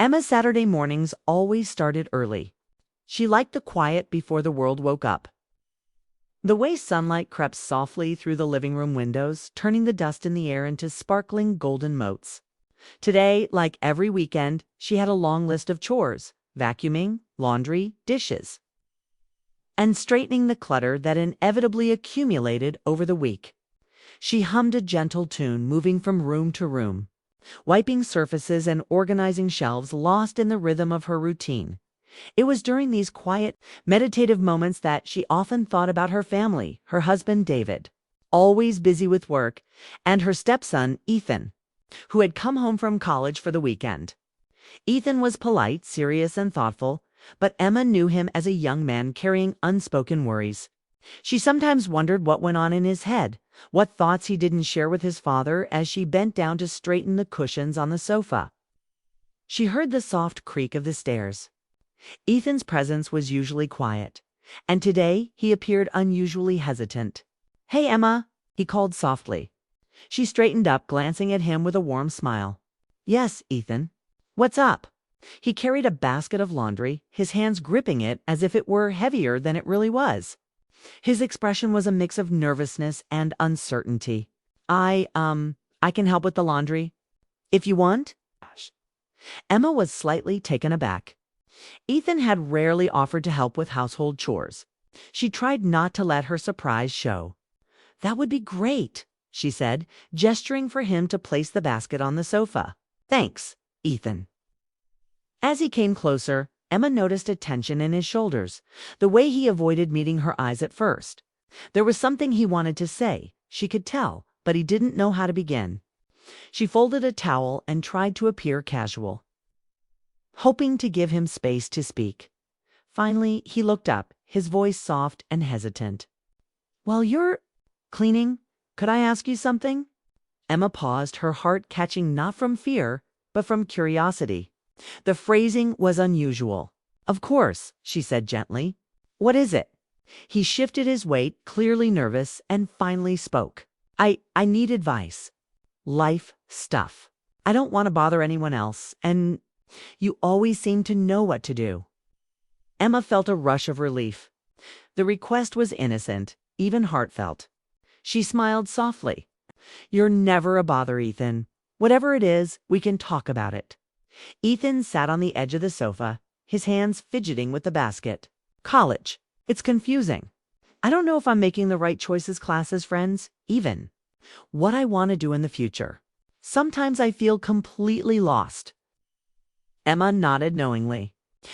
Emma's Saturday mornings always started early. She liked the quiet before the world woke up. The way sunlight crept softly through the living room windows, turning the dust in the air into sparkling golden motes. Today, like every weekend, she had a long list of chores: vacuuming, laundry, dishes, and straightening the clutter that inevitably accumulated over the week. She hummed a gentle tune, moving from room to room, wiping surfaces and organizing shelves, lost in the rhythm of her routine. It was during these quiet, meditative moments that she often thought about her family, her husband David, always busy with work, and her stepson Ethan, who had come home from college for the weekend. Ethan was polite, serious, and thoughtful, but Emma knew him as a young man carrying unspoken worries. She sometimes wondered what went on in his head, what thoughts he didn't share with his father, as she bent down to straighten the cushions on the sofa. She heard the soft creak of the stairs. Ethan's presence was usually quiet, and today he appeared unusually hesitant. "Hey, Emma," he called softly. She straightened up, glancing at him with a warm smile. "Yes, Ethan. What's up?" He carried a basket of laundry, his hands gripping it as if it were heavier than it really was. His expression was a mix of nervousness and uncertainty. I can help with the laundry, if you want." Emma was slightly taken aback. Ethan had rarely offered to help with household chores. She tried not to let her surprise show. "That would be great," she said, gesturing for him to place the basket on the sofa. "Thanks, Ethan." As he came closer, Emma noticed a tension in his shoulders, the way he avoided meeting her eyes at first. There was something he wanted to say, she could tell, but he didn't know how to begin. She folded a towel and tried to appear casual, hoping to give him space to speak. Finally, he looked up, his voice soft and hesitant. "While you're cleaning, could I ask you something?" Emma paused, her heart catching not from fear, but from curiosity. The phrasing was unusual. "Of course," she said gently. "What is it?" He shifted his weight, clearly nervous, and finally spoke. I need advice. Life stuff. I don't want to bother anyone else, and you always seem to know what to do." Emma felt a rush of relief. The request was innocent, even heartfelt. She smiled softly. "You're never a bother, Ethan. Whatever it is, we can talk about it." Ethan sat on the edge of the sofa, his hands fidgeting with the basket. "College. It's confusing. I don't know if I'm making the right choices, classes, friends, even what I want to do in the future. Sometimes I feel completely lost." Emma nodded knowingly.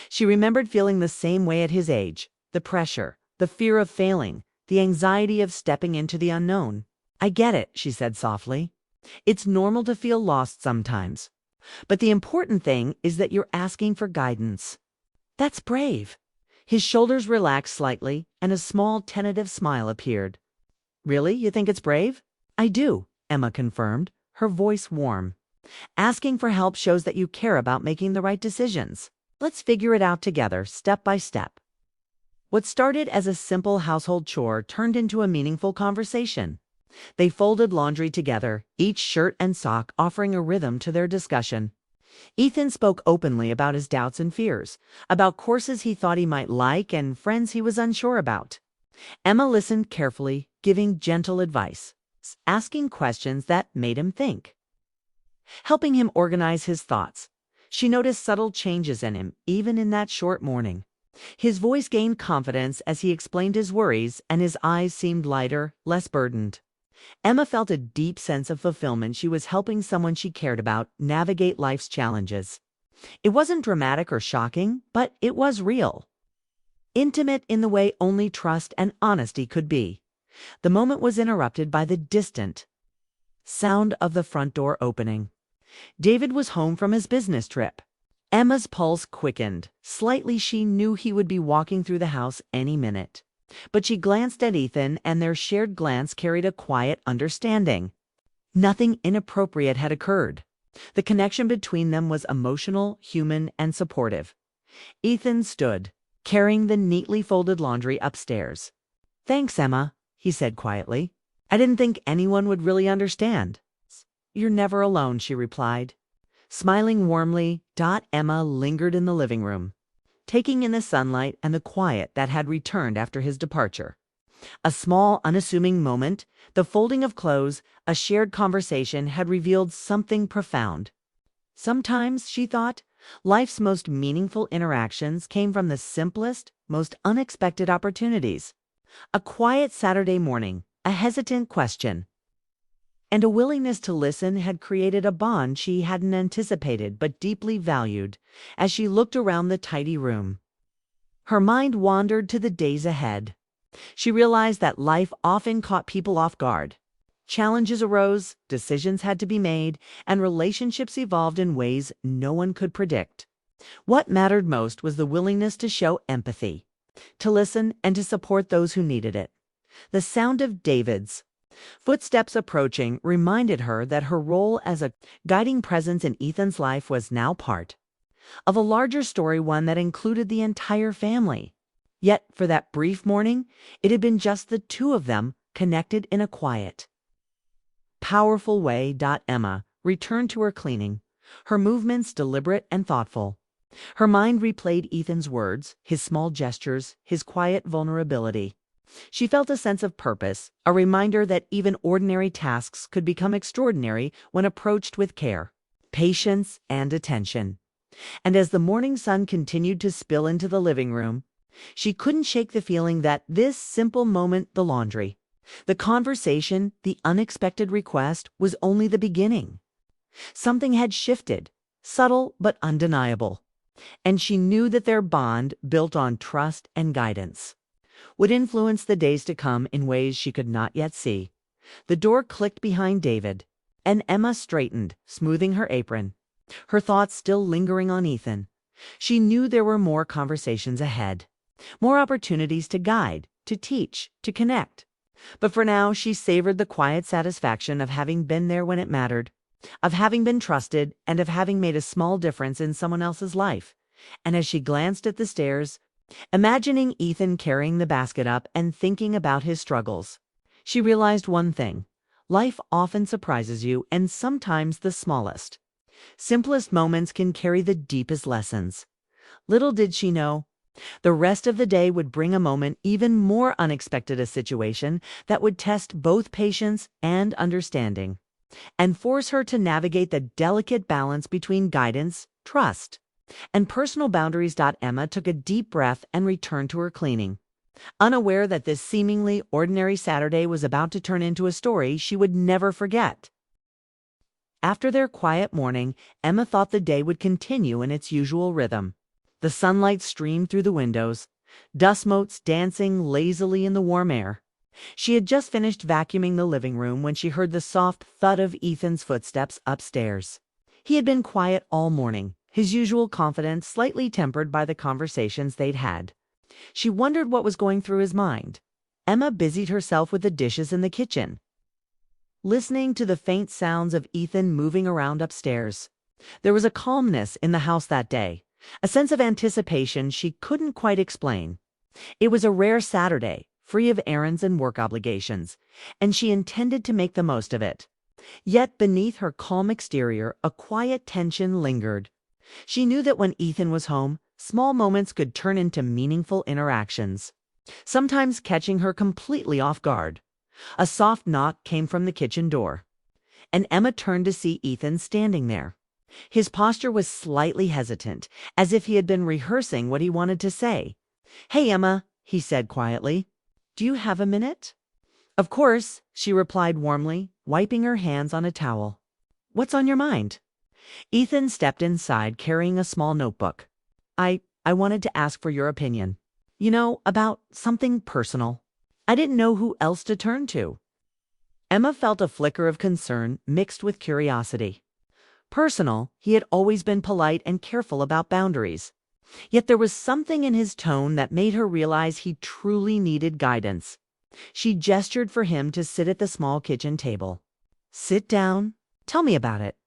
She remembered feeling the same way at his age, the pressure, the fear of failing, the anxiety of stepping into the unknown. "I get it," she said softly. "It's normal to feel lost sometimes. But the important thing is that you're asking for guidance. That's brave." His shoulders relaxed slightly, and a small tentative smile appeared. "Really? You think it's brave?" "I do," Emma confirmed, her voice warm. "Asking for help shows that you care about making the right decisions. Let's figure it out together, step by step." What started as a simple household chore turned into a meaningful conversation. They folded laundry together, each shirt and sock offering a rhythm to their discussion. Ethan spoke openly about his doubts and fears, about courses he thought he might like and friends he was unsure about. Emma listened carefully, giving gentle advice, asking questions that made him think, helping him organize his thoughts. She noticed subtle changes in him, even in that short morning. His voice gained confidence as he explained his worries, and his eyes seemed lighter, less burdened. Emma felt a deep sense of fulfillment. She was helping someone she cared about navigate life's challenges. It wasn't dramatic or shocking, but it was real. Intimate in the way only trust and honesty could be. The moment was interrupted by the distant sound of the front door opening. David was home from his business trip. Emma's pulse quickened. Slightly, she knew he would be walking through the house any minute. But she glanced at Ethan, and their shared glance carried a quiet understanding. Nothing inappropriate had occurred. The connection between them was emotional, human, and supportive. Ethan stood, carrying the neatly folded laundry upstairs. "Thanks, Emma," he said quietly. "I didn't think anyone would really understand." "You're never alone," she replied. Smiling warmly, Emma lingered in the living room, taking in the sunlight and the quiet that had returned after his departure. A small, unassuming moment, the folding of clothes, a shared conversation had revealed something profound. Sometimes, she thought, life's most meaningful interactions came from the simplest, most unexpected opportunities. A quiet Saturday morning, a hesitant question, and a willingness to listen had created a bond she hadn't anticipated but deeply valued. As she looked around the tidy room, her mind wandered to the days ahead. She realized that life often caught people off guard. Challenges arose, decisions had to be made, and relationships evolved in ways no one could predict. What mattered most was the willingness to show empathy, to listen, and to support those who needed it. The sound of David's footsteps approaching reminded her that her role as a guiding presence in Ethan's life was now part of a larger story, one that included the entire family. Yet, for that brief morning, it had been just the two of them, connected in a quiet, powerful way. Emma returned to her cleaning, her movements deliberate and thoughtful. Her mind replayed Ethan's words, his small gestures, his quiet vulnerability. She felt a sense of purpose, a reminder that even ordinary tasks could become extraordinary when approached with care, patience, and attention. And as the morning sun continued to spill into the living room, she couldn't shake the feeling that this simple moment, the laundry, the conversation, the unexpected request, was only the beginning. Something had shifted, subtle but undeniable, and she knew that their bond, built on trust and guidance, would influence the days to come in ways she could not yet see. The door clicked behind David, and Emma straightened, smoothing her apron, her thoughts still lingering on Ethan. She knew there were more conversations ahead, more opportunities to guide, to teach, to connect. But for now, she savored the quiet satisfaction of having been there when it mattered, of having been trusted, and of having made a small difference in someone else's life. And as she glanced at the stairs, imagining Ethan carrying the basket up and thinking about his struggles, she realized one thing: life often surprises you, and sometimes the smallest, simplest moments can carry the deepest lessons. Little did she know, the rest of the day would bring a moment even more unexpected, a situation that would test both patience and understanding, and force her to navigate the delicate balance between guidance, trust, and personal boundaries. Emma took a deep breath and returned to her cleaning, unaware that this seemingly ordinary Saturday was about to turn into a story she would never forget. After their quiet morning, Emma thought the day would continue in its usual rhythm. The sunlight streamed through the windows, dust motes dancing lazily in the warm air. She had just finished vacuuming the living room when she heard the soft thud of Ethan's footsteps upstairs. He had been quiet all morning, his usual confidence slightly tempered by the conversations they'd had. She wondered what was going through his mind. Emma busied herself with the dishes in the kitchen, listening to the faint sounds of Ethan moving around upstairs. There was a calmness in the house that day, a sense of anticipation she couldn't quite explain. It was a rare Saturday, free of errands and work obligations, and she intended to make the most of it. Yet beneath her calm exterior, a quiet tension lingered. She knew that when Ethan was home, small moments could turn into meaningful interactions, sometimes catching her completely off guard. A soft knock came from the kitchen door, and Emma turned to see Ethan standing there. His posture was slightly hesitant, as if he had been rehearsing what he wanted to say. "Hey, Emma," he said quietly. "Do you have a minute?" "Of course," she replied warmly, wiping her hands on a towel. "What's on your mind?" Ethan stepped inside, carrying a small notebook. I wanted to ask for your opinion. About something personal. I didn't know who else to turn to." Emma felt a flicker of concern mixed with curiosity. Personal, he had always been polite and careful about boundaries. Yet there was something in his tone that made her realize he truly needed guidance. She gestured for him to sit at the small kitchen table. "Sit down. Tell me about it."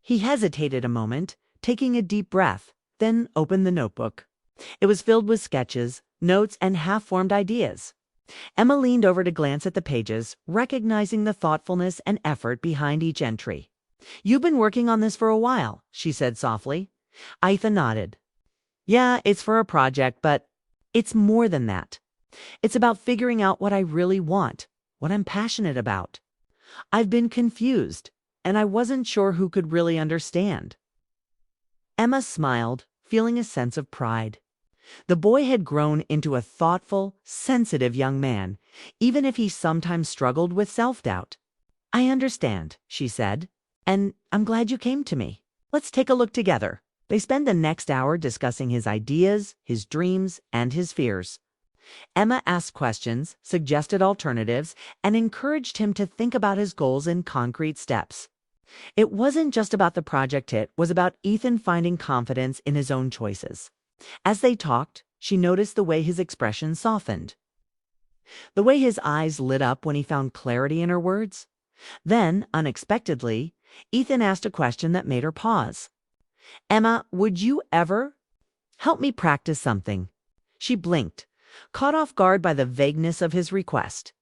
He hesitated a moment, taking a deep breath, then opened the notebook. It was filled with sketches, notes, and half-formed ideas. Emma leaned over to glance at the pages, recognizing the thoughtfulness and effort behind each entry. "You've been working on this for a while," she said softly. Ethan nodded. "Yeah, it's for a project, but it's more than that. It's about figuring out what I really want, what I'm passionate about. I've been confused, and I wasn't sure who could really understand." Emma smiled, feeling a sense of pride. The boy had grown into a thoughtful, sensitive young man, even if he sometimes struggled with self-doubt. "I understand," she said, "and I'm glad you came to me. Let's take a look together." They spend the next hour discussing his ideas, his dreams, and his fears. Emma asked questions, suggested alternatives, and encouraged him to think about his goals in concrete steps. It wasn't just about the project, it was about Ethan finding confidence in his own choices. As they talked, she noticed the way his expression softened, the way his eyes lit up when he found clarity in her words. Then, unexpectedly, Ethan asked a question that made her pause. "Emma, would you ever help me practice something?" She blinked, caught off guard by the vagueness of his request.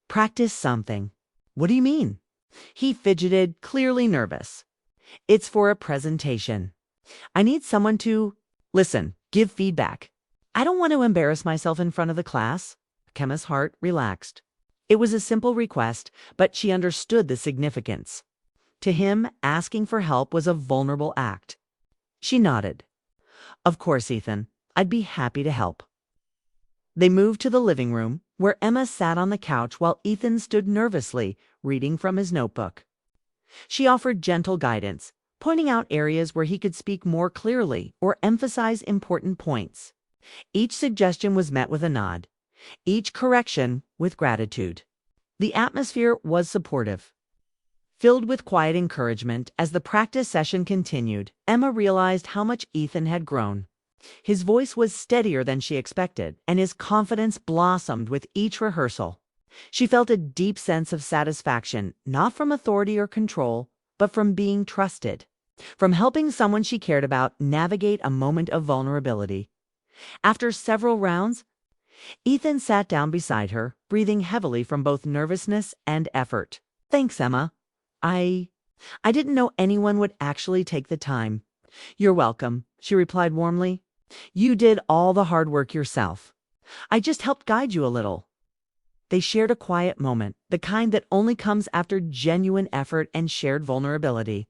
"Practice something? What do you mean?" He fidgeted, clearly nervous. "It's for a presentation. I need someone to give feedback. I don't want to embarrass myself in front of the class." Emma's heart relaxed. It was a simple request, but she understood the significance. To him, asking for help was a vulnerable act. She nodded. "Of course, Ethan. I'd be happy to help." They moved to the living room, where Emma sat on the couch while Ethan stood nervously, reading from his notebook. She offered gentle guidance, pointing out areas where he could speak more clearly or emphasize important points. Each suggestion was met with a nod, each correction with gratitude. The atmosphere was supportive, filled with quiet encouragement. As the practice session continued, Emma realized how much Ethan had grown. His voice was steadier than she expected, and his confidence blossomed with each rehearsal. She felt a deep sense of satisfaction, not from authority or control, but from being trusted, from helping someone she cared about navigate a moment of vulnerability. After several rounds, Ethan sat down beside her, breathing heavily from both nervousness and effort. "Thanks, Emma. I didn't know anyone would actually take the time." "You're welcome," she replied warmly. "You did all the hard work yourself. I just helped guide you a little." They shared a quiet moment, the kind that only comes after genuine effort and shared vulnerability.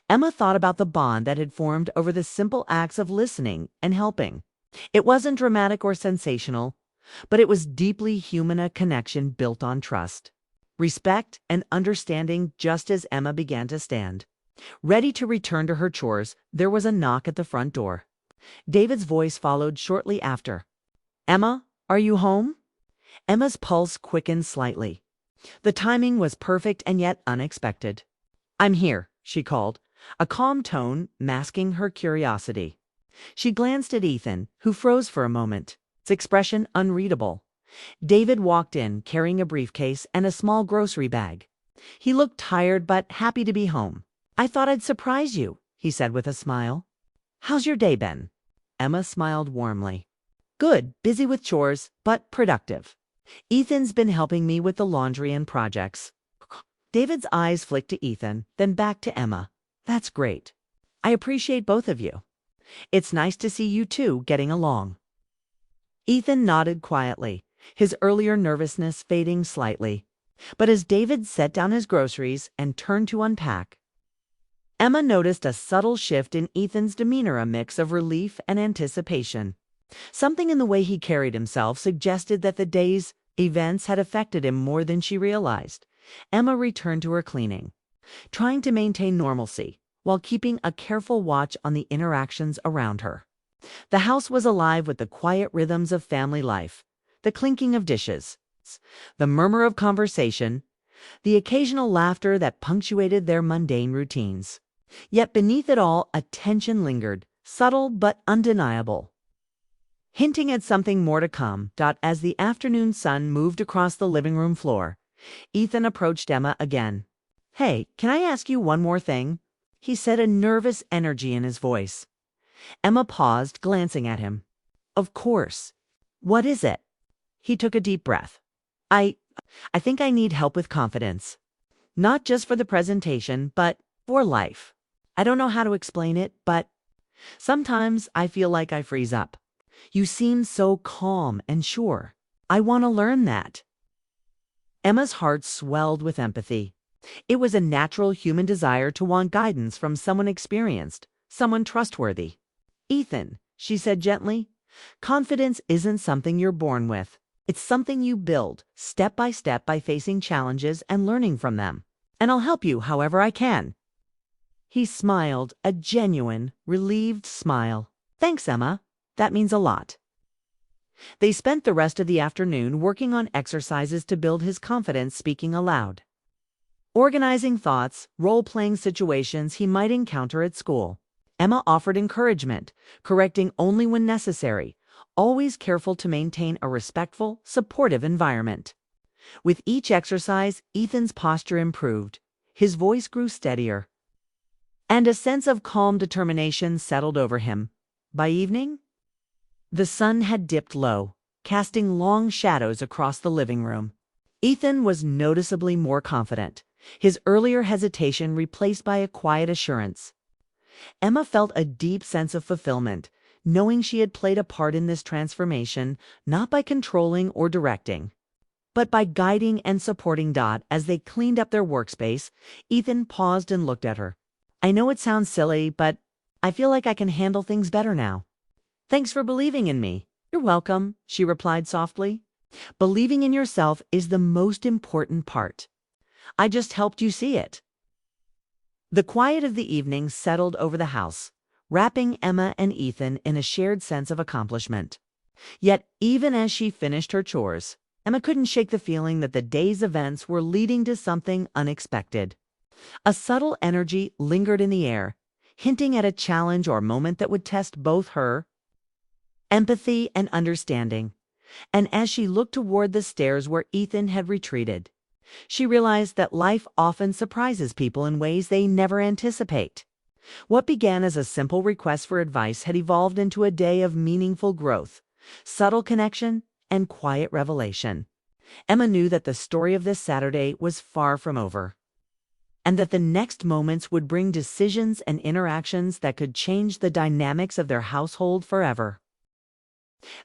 Emma thought about the bond that had formed over the simple acts of listening and helping. It wasn't dramatic or sensational, but it was deeply human, a connection built on trust, respect, and understanding. Just as Emma began to stand, ready to return to her chores, there was a knock at the front door. David's voice followed shortly after. "Emma, are you home?" Emma's pulse quickened slightly. The timing was perfect and yet unexpected. "I'm here," she called, a calm tone masking her curiosity. She glanced at Ethan, who froze for a moment, its expression unreadable. David walked in, carrying a briefcase and a small grocery bag. He looked tired but happy to be home. "I thought I'd surprise you," he said with a smile. "How's your day been?" Emma smiled warmly. "Good, busy with chores, but productive. Ethan's been helping me with the laundry and projects." David's eyes flicked to Ethan, then back to Emma. "That's great. I appreciate both of you. It's nice to see you two getting along." Ethan nodded quietly, his earlier nervousness fading slightly. But as David set down his groceries and turned to unpack, Emma noticed a subtle shift in Ethan's demeanor, a mix of relief and anticipation. Something in the way he carried himself suggested that the day's events had affected him more than she realized. Emma returned to her cleaning, trying to maintain normalcy while keeping a careful watch on the interactions around her. The house was alive with the quiet rhythms of family life, the clinking of dishes, the murmur of conversation, the occasional laughter that punctuated their mundane routines. Yet beneath it all, a tension lingered, subtle but undeniable, hinting at something more to come. As the afternoon sun moved across the living room floor, Ethan approached Emma again. "Hey, can I ask you one more thing?" he said, a nervous energy in his voice. Emma paused, glancing at him. "Of course. What is it?" He took a deep breath. I think I need help with confidence. Not just for the presentation, but For life. I don't know how to explain it, but sometimes I feel like I freeze up. You seem so calm and sure. I want to learn that. Emma's heart swelled with empathy. It was a natural human desire to want guidance from someone experienced, someone trustworthy. Ethan, she said gently, confidence isn't something you're born with. It's something you build, step by facing challenges and learning from them. And I'll help you however I can. He smiled, a genuine, relieved smile. Thanks, Emma. That means a lot. They spent the rest of the afternoon working on exercises to build his confidence speaking aloud. Organizing thoughts, role-playing situations he might encounter at school. Emma offered encouragement, correcting only when necessary, always careful to maintain a respectful, supportive environment. With each exercise, Ethan's posture improved. His voice grew steadier. And a sense of calm determination settled over him. By evening, the sun had dipped low, casting long shadows across the living room. Ethan was noticeably more confident, his earlier hesitation replaced by a quiet assurance. Emma felt a deep sense of fulfillment, knowing she had played a part in this transformation, not by controlling or directing, but by guiding and supporting Dot as they cleaned up their workspace. Ethan paused and looked at her. I know it sounds silly, but I feel like I can handle things better now. Thanks for believing in me. You're welcome, she replied softly. Believing in yourself is the most important part. I just helped you see it. The quiet of the evening settled over the house, wrapping Emma and Ethan in a shared sense of accomplishment. Yet, even as she finished her chores, Emma couldn't shake the feeling that the day's events were leading to something unexpected. A subtle energy lingered in the air, hinting at a challenge or moment that would test both her empathy and understanding. And as she looked toward the stairs where Ethan had retreated, she realized that life often surprises people in ways they never anticipate. What began as a simple request for advice had evolved into a day of meaningful growth, subtle connection, and quiet revelation. Emma knew that the story of this Saturday was far from over, and that the next moments would bring decisions and interactions that could change the dynamics of their household forever.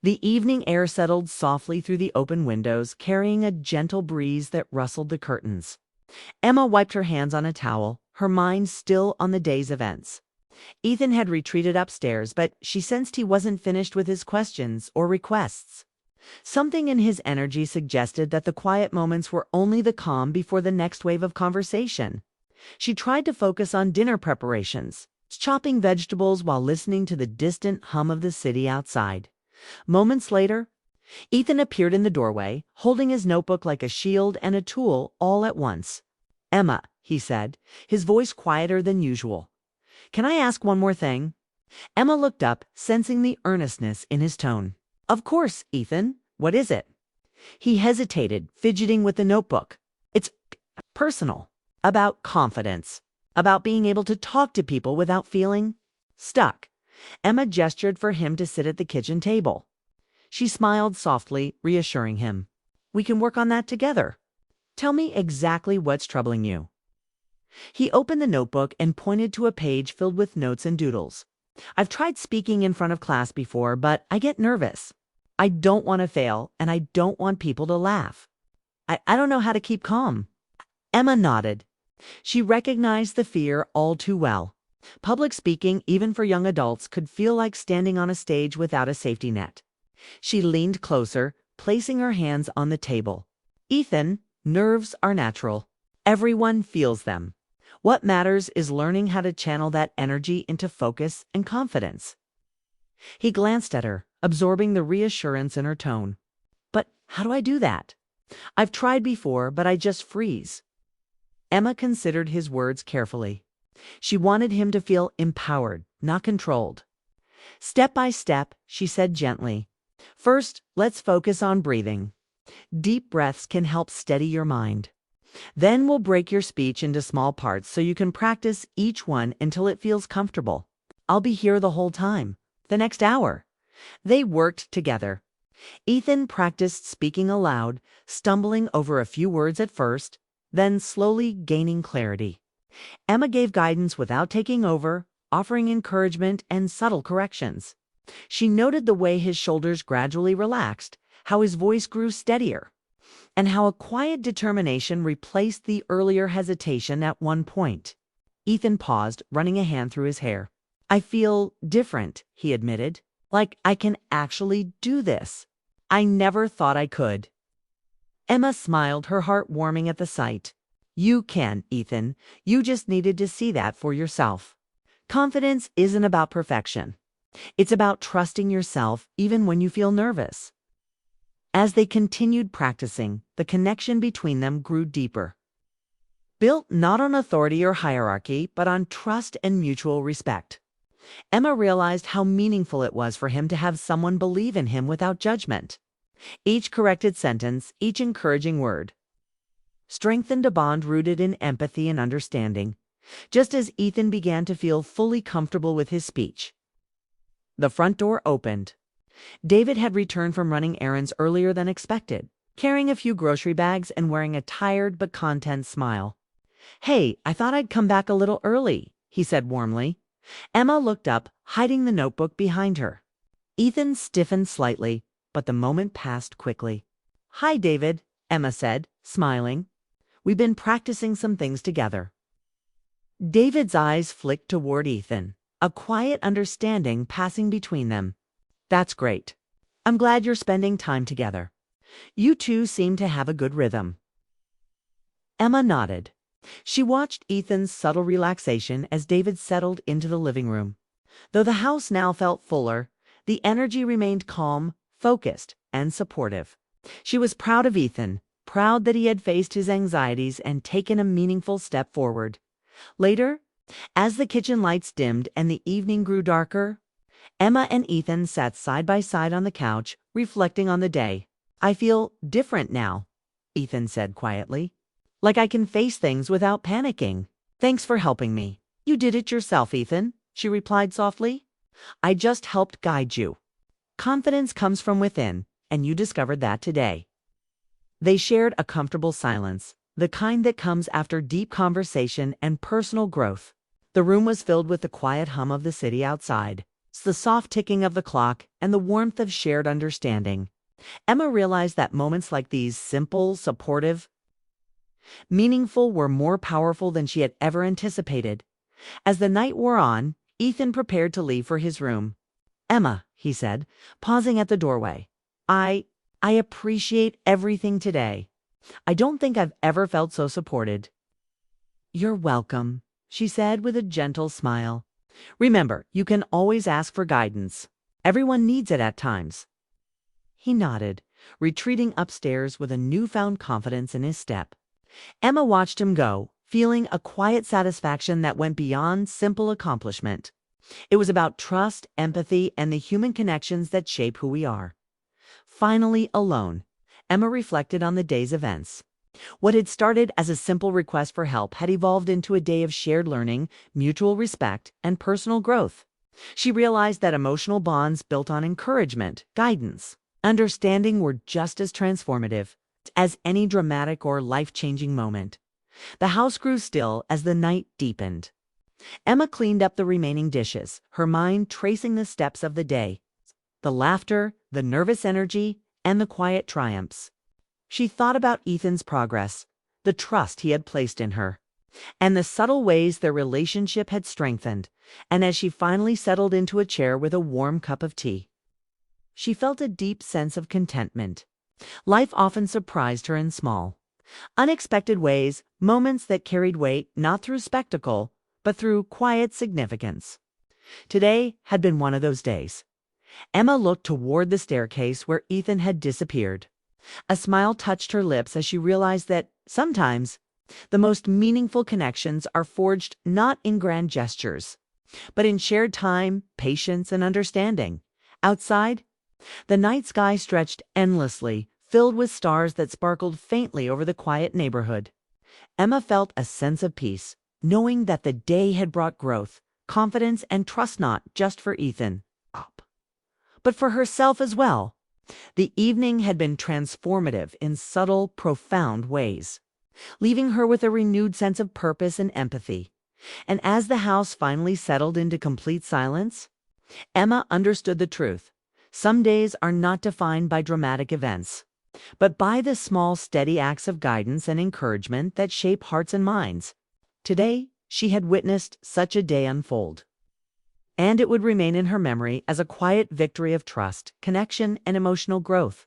The evening air settled softly through the open windows, carrying a gentle breeze that rustled the curtains. Emma wiped her hands on a towel, her mind still on the day's events. Ethan had retreated upstairs, but she sensed he wasn't finished with his questions or requests. Something in his energy suggested that the quiet moments were only the calm before the next wave of conversation. She tried to focus on dinner preparations, chopping vegetables while listening to the distant hum of the city outside. Moments later, Ethan appeared in the doorway, holding his notebook like a shield and a tool all at once. Emma, he said, his voice quieter than usual. Can I ask one more thing? Emma looked up, sensing the earnestness in his tone. Of course, Ethan. What is it? He hesitated, fidgeting with the notebook. It's personal. About confidence. About being able to talk to people without feeling stuck. Emma gestured for him to sit at the kitchen table. She smiled softly, reassuring him. We can work on that together. Tell me exactly what's troubling you. He opened the notebook and pointed to a page filled with notes and doodles. I've tried speaking in front of class before, but I get nervous. I don't want to fail, and I don't want people to laugh. I don't know how to keep calm. Emma nodded. She recognized the fear all too well. Public speaking, even for young adults, could feel like standing on a stage without a safety net. She leaned closer, placing her hands on the table. Ethan, nerves are natural. Everyone feels them. What matters is learning how to channel that energy into focus and confidence. He glanced at her, absorbing the reassurance in her tone. But how do I do that? I've tried before, but I just freeze. Emma considered his words carefully. She wanted him to feel empowered, not controlled. Step by step, she said gently. First, let's focus on breathing. Deep breaths can help steady your mind. Then we'll break your speech into small parts so you can practice each one until it feels comfortable. I'll be here the whole time, the next hour. They worked together. Ethan practiced speaking aloud, stumbling over a few words at first, then slowly gaining clarity. Emma gave guidance without taking over, offering encouragement and subtle corrections. She noted the way his shoulders gradually relaxed, how his voice grew steadier, and how a quiet determination replaced the earlier hesitation at one point. Ethan paused, running a hand through his hair. "I feel different," he admitted. "Like I can actually do this. I never thought I could." Emma smiled, her heart warming at the sight. "You can, Ethan. You just needed to see that for yourself. Confidence isn't about perfection. It's about trusting yourself even when you feel nervous." As they continued practicing, the connection between them grew deeper. Built not on authority or hierarchy, but on trust and mutual respect. Emma realized how meaningful it was for him to have someone believe in him without judgment. Each corrected sentence, each encouraging word, strengthened a bond rooted in empathy and understanding, just as Ethan began to feel fully comfortable with his speech. The front door opened. David had returned from running errands earlier than expected, carrying a few grocery bags and wearing a tired but content smile. "Hey, I thought I'd come back a little early," he said warmly. Emma looked up, hiding the notebook behind her. Ethan stiffened slightly, but the moment passed quickly. "Hi, David," Emma said, smiling. "We've been practicing some things together." David's eyes flicked toward Ethan, a quiet understanding passing between them. "That's great. I'm glad you're spending time together. You two seem to have a good rhythm." Emma nodded. She watched Ethan's subtle relaxation as David settled into the living room. Though the house now felt fuller, the energy remained calm, focused, and supportive. She was proud of Ethan, proud that he had faced his anxieties and taken a meaningful step forward. Later, as the kitchen lights dimmed and the evening grew darker, Emma and Ethan sat side by side on the couch, reflecting on the day. "I feel different now," Ethan said quietly. "Like I can face things without panicking. Thanks for helping me." "You did it yourself, Ethan," she replied softly. "I just helped guide you. Confidence comes from within, and you discovered that today." They shared a comfortable silence, the kind that comes after deep conversation and personal growth. The room was filled with the quiet hum of the city outside, the soft ticking of the clock, and the warmth of shared understanding. Emma realized that moments like these, simple, supportive, meaningful, were more powerful than she had ever anticipated. As the night wore on, Ethan prepared to leave for his room. "Emma," he said, pausing at the doorway, I appreciate everything today. I don't think I've ever felt so supported." "You're welcome," she said with a gentle smile. "Remember, you can always ask for guidance. Everyone needs it at times." He nodded, retreating upstairs with a newfound confidence in his step. Emma watched him go, feeling a quiet satisfaction that went beyond simple accomplishment. It was about trust, empathy, and the human connections that shape who we are. Finally alone, Emma reflected on the day's events. What had started as a simple request for help had evolved into a day of shared learning, mutual respect, and personal growth. She realized that emotional bonds built on encouragement, guidance, understanding were just as transformative as any dramatic or life-changing moment. The house grew still as the night deepened. Emma cleaned up the remaining dishes, her mind tracing the steps of the day, the laughter, the nervous energy, and the quiet triumphs. She thought about Ethan's progress, the trust he had placed in her, and the subtle ways their relationship had strengthened, and as she finally settled into a chair with a warm cup of tea, she felt a deep sense of contentment. Life often surprised her in small, unexpected ways, moments that carried weight not through spectacle, but through quiet significance. Today had been one of those days. Emma looked toward the staircase where Ethan had disappeared. A smile touched her lips as she realized that, sometimes, the most meaningful connections are forged not in grand gestures, but in shared time, patience, and understanding. Outside, the night sky stretched endlessly, filled with stars that sparkled faintly over the quiet neighborhood. Emma felt a sense of peace, knowing that the day had brought growth, confidence, and trust not just for Ethan, but for herself as well. The evening had been transformative in subtle, profound ways. leaving her with a renewed sense of purpose and empathy. And as the house finally settled into complete silence, Emma understood the truth. Some days are not defined by dramatic events, but by the small, steady acts of guidance and encouragement that shape hearts and minds. Today, she had witnessed such a day unfold, and it would remain in her memory as a quiet victory of trust, connection, and emotional growth.